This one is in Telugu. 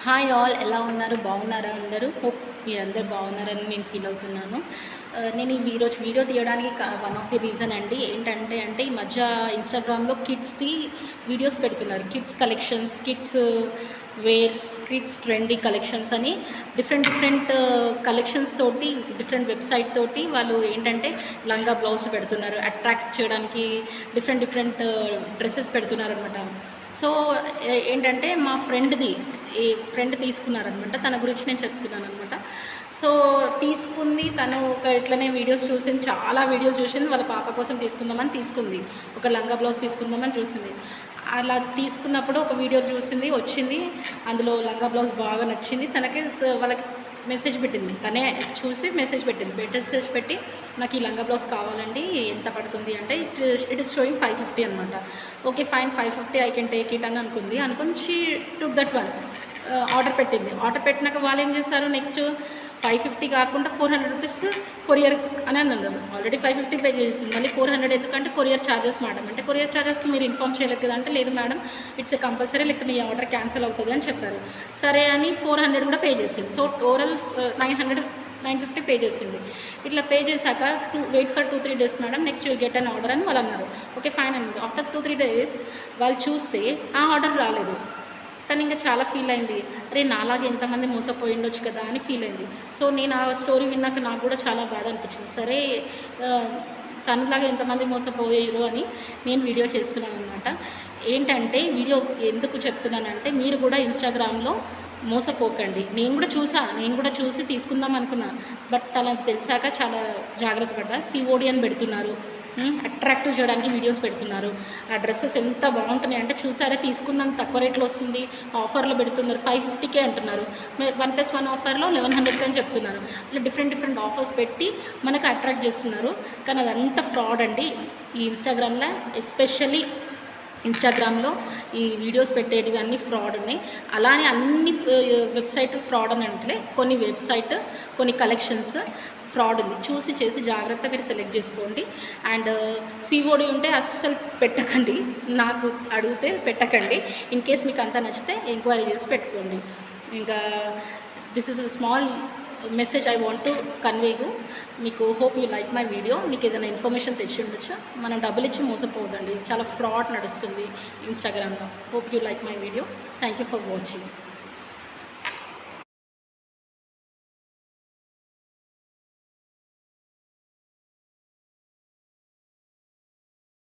హాయ్ ఆల్, ఎలా ఉన్నారు? బాగున్నారా అందరూ? హోప్ మీరందరూ బాగున్నారని నేను ఫీల్ అవుతున్నాను. నేను ఈరోజు వీడియో తీయడానికి వన్ ఆఫ్ ది రీజన్ అండి ఏంటంటే ఈ మధ్య ఇన్‌స్టాగ్రామ్‌లో కిడ్స్‌ది వీడియోస్ పెడుతున్నారు. Kids collections, kids wear, kids trendy collections అని డిఫరెంట్ కలెక్షన్స్ తోటి డిఫరెంట్ వెబ్‌సైట్ తోటి వాళ్ళు ఏంటంటే లంగా బ్లౌజులు పెడుతున్నారు. అట్రాక్ట్ చేయడానికి డిఫరెంట్ డ్రెసెస్ పెడుతున్నారనమాట. సో ఏంటంటే మా ఫ్రెండ్ తీసుకున్నారనమాట. తన గురించి నేను చెప్తున్నాననమాట. సో తీసుకుంది తను ఇట్లనే వీడియోస్ చూసింది, చాలా వీడియోస్ చూసింది. వాళ్ళ పాప కోసం తీసుకుందామని తీసుకుంది. ఒక లంగా బ్లౌజ్ తీసుకుందామని చూసింది. అలా తీసుకున్నప్పుడు ఒక వీడియో చూసింది, వచ్చింది. అందులో లంగా బ్లౌజ్ బాగా నచ్చింది. తనకి వాళ్ళకి మెసేజ్ పెట్టింది. తనే చూసి మెసేజ్ పెట్టింది. మెసేజ్ పెట్టి నాకు ఈ లంగా బ్లౌజ్ కావాలండి, ఎంత పడుతుంది అంటే ఇట్ ఈస్ షోయింగ్ 550 అనమాట. Okay fine, 550 I can take it అని అనుకుని she took that one. Order పెట్టింది. ఆర్డర్ పెట్టినాక వాళ్ళు ఏం చేశారు, నెక్స్ట్ 550 కాకుండా 400 రూపీస్ కొరియర్ అని అన్నారు. ఆల్రెడీ 550 పే చేసింది, మళ్ళీ 400 ఎందుకంటే కొరియర్ ఛార్జెస్ మేడం అంటే, కొరియర్ ఛార్జెస్కి మీరు ఇన్ఫామ్ చేయలేదు కదా అంటే, లేదు మేడం ఇట్స్ కంపల్సరీ, లేకపోతే మీ ఆర్డర్ క్యాన్సిల్ అవుతుంది అని చెప్పారు. సరే అని 400 కూడా పే చేసింది. సో టోటల్ 950 పే చేసింది. ఇట్లా పే చేశాక wait for 2-3 days madam, next will get an order అని వాళ్ళు అన్నారు. ఓకే ఫైన్ అన్నది. ఆఫ్టర్ 2-3 డేస్ వాళ్ళు చూస్తే ఆ ఆర్డర్ రాలేదు. తను ఇంకా చాలా ఫీల్ అయింది. అరే నాలాగే ఎంతమంది మోసపోయి ఉండొచ్చు కదా అని ఫీల్ అయింది. సో నేను ఆ స్టోరీ విన్నాక నాకు కూడా చాలా బాధ అనిపించింది. సరే తనలాగా ఎంతమంది మోసపోయారు అని నేను వీడియో చేస్తున్నాను అనమాట. ఏంటంటే వీడియో ఎందుకు చెప్తున్నానంటే, మీరు కూడా ఇన్‌స్టాగ్రామ్‌లో మోసపోకండి. నేను కూడా చూసి తీసుకుందాం అనుకున్నా. బట్ తనకు తెలిసాక చాలా జాగ్రత్త పడ్డా. సిఓడి అని పెడుతున్నారు, అట్రాక్టివ్ చేయడానికి వీడియోస్ పెడుతున్నారు. ఆ డ్రెస్సెస్ ఎంత బాగుంటున్నాయి అంటే, చూసారా తీసుకుందాం తక్కువ రేట్లో వస్తుంది, ఆఫర్లో పెడుతున్నారు, 550కే అంటున్నారు. 1+1 ఆఫర్లో 1100 అని చెప్తున్నారు. అట్లా డిఫరెంట్ ఆఫర్స్ పెట్టి మనకు అట్రాక్ట్ చేస్తున్నారు. కానీ అదంతా ఫ్రాడ్ అండి. ఈ ఇన్‌స్టాగ్రామ్లో ఎస్పెషల్లీ ఇన్‌స్టాగ్రామ్‌లో ఈ వీడియోస్ పెట్టేటివి అన్నీ ఫ్రాడ్ ఉన్నాయి. అలానే అన్ని వెబ్సైట్ ఫ్రాడ్ అని అంటే, కొన్ని వెబ్సైట్ కొన్ని కలెక్షన్స్ ఫ్రాడ్ ఉంది. చూసి చేసి జాగ్రత్తగా మీరు సెలెక్ట్ చేసుకోండి. అండ్ సిఓడి ఉంటే అస్సలు పెట్టకండి. నాకు అడిగితే పెట్టకండి. ఇన్ కేస్ మీకు అంతా నచ్చితే ఎంక్వైరీ చేసి పెట్టుకోండి. ఇంకా this is a small message I want to convey you. మీకు hope you like my video. మీకు ఏదైనా ఇన్ఫర్మేషన్ తెచ్చి ఉండొచ్చు. మనం డబ్బులు ఇచ్చి మోసపోవద్దండి, చాలా ఫ్రాడ్ నడుస్తుంది ఇన్‌స్టాగ్రామ్‌లో. Hope you like my video. Thank you for watching.